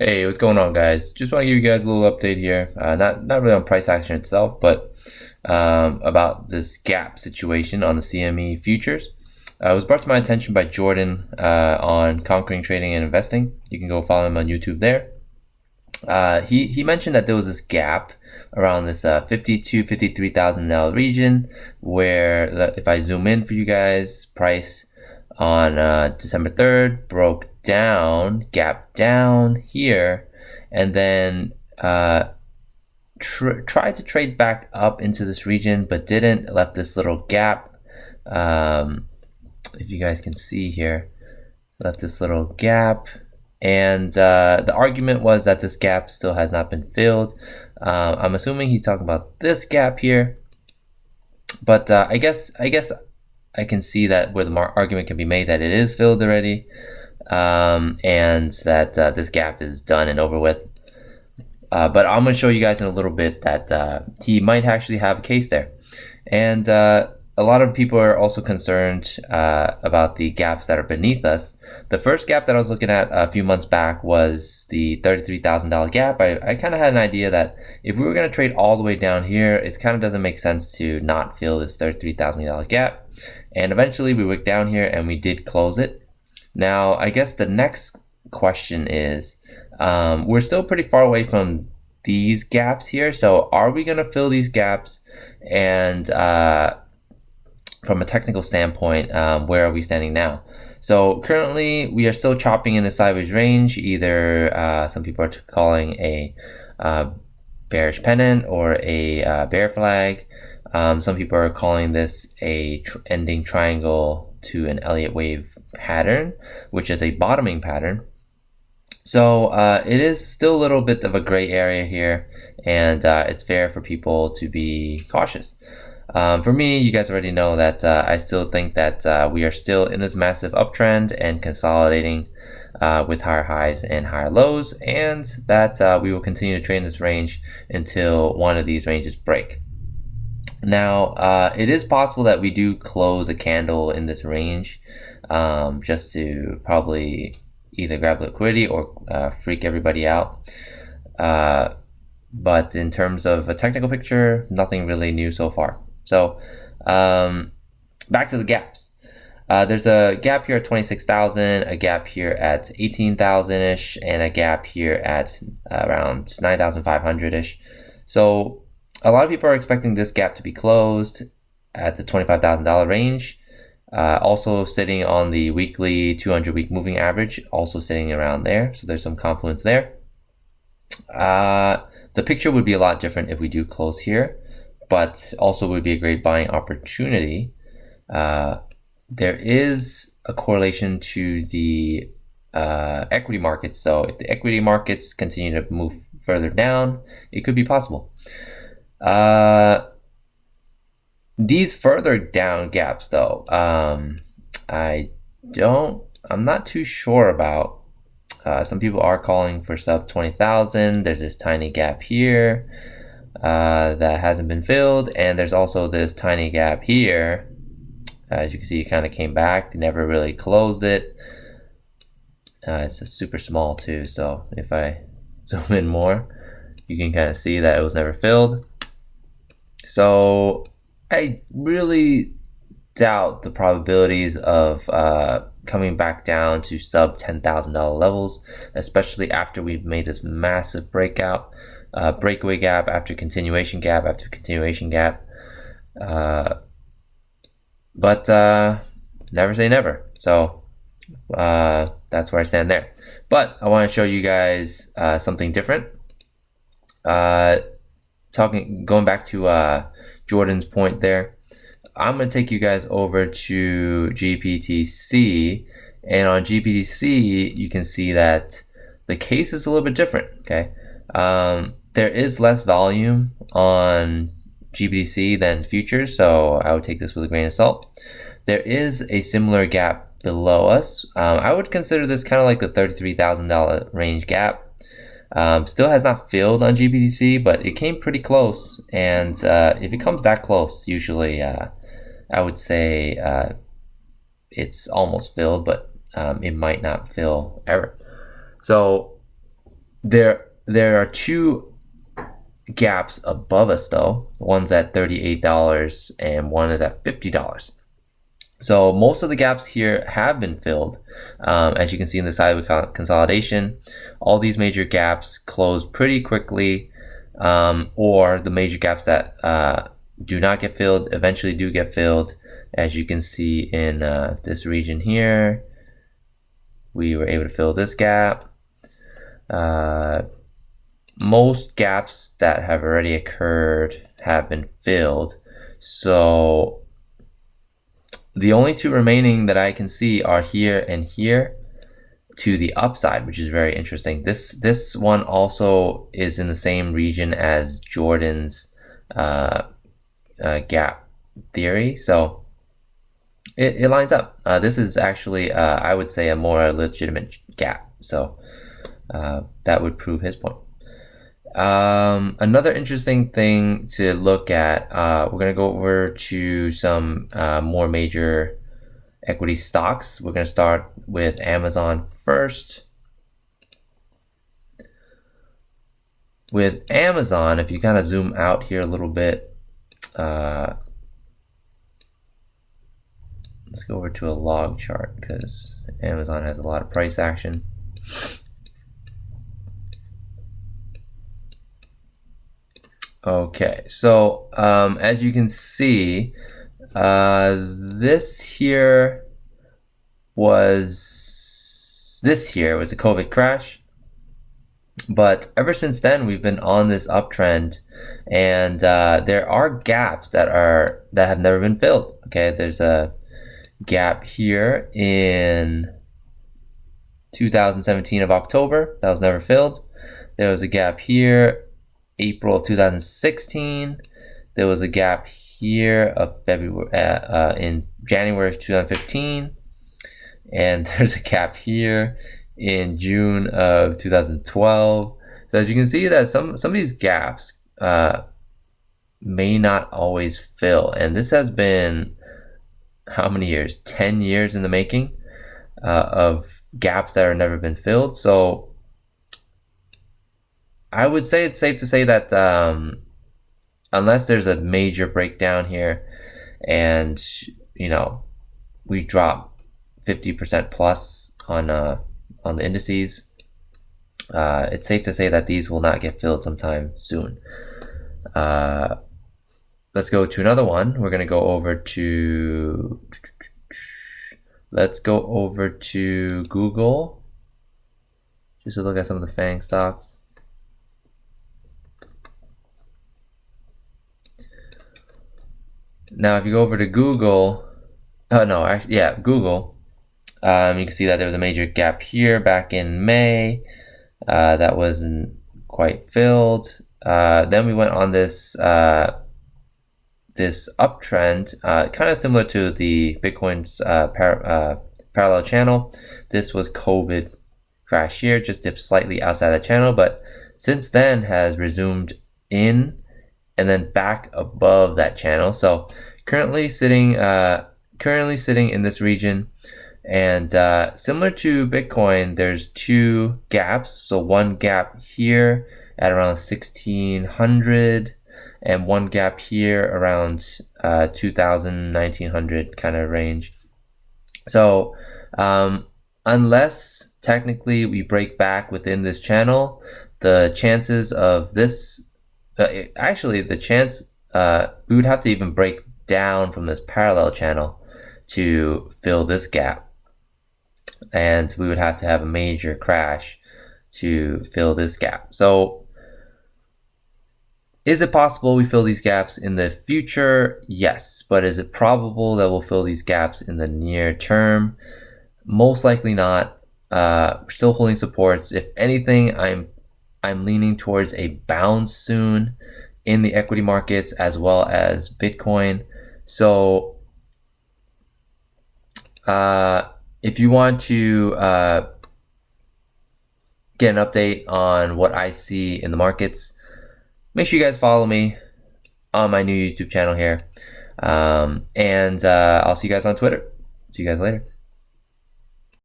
Hey, what's going on, guys? Just want to give you guys a little update here. Not really on price action itself, but about this gap situation on the CME futures. It was brought to my attention by Jordan on Conquering Trading and Investing. You can go follow him on YouTube there. He mentioned that there was this gap around this $53,000 region where, if I zoom in for you guys, price on December 3rd broke down, gap down here, and then tried to trade back up into this region, but didn't, left this little gap. If you guys can see here, left this little gap. And the argument was that this gap still has not been filled. I'm assuming he's talking about this gap here, but I guess I can see that where the argument can be made that it is filled already, and that this gap is done and over with. But I'm going to show you guys in a little bit that he might actually have a case there. And a lot of people are also concerned about the gaps that are beneath us. The first gap that I was looking at a few months back was the $33,000 gap. I kind of had an idea that if we were going to trade all the way down here, it kind of doesn't make sense to not fill this $33,000 gap. And eventually we went down here and we did close it. Now, I guess the next question is, we're still pretty far away from these gaps here. So are we going to fill these gaps? And from a technical standpoint, where are we standing now? So currently we are still chopping in the sideways range. Either some people are calling a bearish pennant or a bear flag. Some people are calling this a ending triangle to an Elliott wave pattern, which is a bottoming pattern. So it is still a little bit of a gray area here, and it's fair for people to be cautious. For me, you guys already know that I still think that we are still in this massive uptrend and consolidating with higher highs and higher lows, and that we will continue to trade in this range until one of these ranges break. Now, it is possible that we do close a candle in this range just to probably either grab liquidity or freak everybody out. But in terms of a technical picture, nothing really new so far. So back to the gaps. There's a gap here at 26,000, a gap here at 18,000-ish, and a gap here at around 9,500-ish. So a lot of people are expecting this gap to be closed at the $25,000 range. Also sitting on the weekly 200-week moving average, also sitting around there. So there's some confluence there. The picture would be a lot different if we do close here, but also would be a great buying opportunity. There is a correlation to the equity markets. So if the equity markets continue to move further down, it could be possible. These further down gaps though, I'm not too sure about. Some people are calling for sub 20,000. There's this tiny gap here that hasn't been filled, and there's also this tiny gap here. As you can see, it kind of came back, never really closed it. It's just super small too, so if I zoom in more, you can kind of see that it was never filled. So I really doubt the probabilities of coming back down to sub $10,000 levels, especially after we've made this massive breakout, breakaway gap after continuation gap after continuation gap. But never say never. So that's where I stand there. But I want to show you guys something different. Going back to Jordan's point there, I'm going to take you guys over to GBTC, and on GBTC you can see that the case is a little bit different. Okay, there is less volume on GBTC than futures, so I would take this with a grain of salt. There is a similar gap below us. I would consider this kind of like the $33,000 range gap. Still has not filled on GBTC, but it came pretty close, and if it comes that close, usually I would say it's almost filled, but it might not fill ever. So there are two gaps above us though. One's at $38 and one is at $50. So most of the gaps here have been filled. As you can see in the sideways consolidation, all these major gaps close pretty quickly, or the major gaps that do not get filled eventually do get filled. As you can see in this region here, we were able to fill this gap. Most gaps that have already occurred have been filled. So the only two remaining that I can see are here and here to the upside, which is very interesting. This one also is in the same region as Jordan's gap theory. So it lines up. This is actually, I would say, a more legitimate gap. So that would prove his point. Another interesting thing to look at, we're going to go over to some more major equity stocks. We're going to start with Amazon first. With Amazon, if you kind of zoom out here a little bit, let's go over to a log chart because Amazon has a lot of price action. Okay, so as you can see, this here was a COVID crash, but ever since then we've been on this uptrend, and there are gaps that have never been filled. Okay, there's a gap here in 2017 of October that was never filled. There was a gap here April of 2016. There was a gap here of February in January of 2015, and there's a gap here in June of 2012. So as you can see, that some of these gaps may not always fill, and this has been how many years? 10 years in the making of gaps that have never been filled. So I would say it's safe to say that unless there's a major breakdown here and we drop 50% plus on the indices, it's safe to say that these will not get filled sometime soon. Let's go to another one. We're going to go over to Google just to look at some of the FANG stocks. Now, if you go over to Google, Google, you can see that there was a major gap here back in May that wasn't quite filled. Then we went on this uptrend, kind of similar to the Bitcoin's parallel channel. This was COVID crash here, just dipped slightly outside the channel, but since then has resumed in and then back above that channel. So currently sitting in this region, and similar to Bitcoin, there's two gaps. So one gap here at around 1600 and one gap here around 2000, 1900 kind of range. So unless technically we break back within this channel, the chances of this we would have to even break down from this parallel channel to fill this gap, and we would have to have a major crash to fill this gap. So is it possible we fill these gaps in the future? Yes, but is it probable that we'll fill these gaps in the near term? Most likely not. Still holding supports. If anything, I'm leaning towards a bounce soon in the equity markets as well as Bitcoin. So if you want to get an update on what I see in the markets, make sure you guys follow me on my new YouTube channel here. And I'll see you guys on Twitter. See you guys later.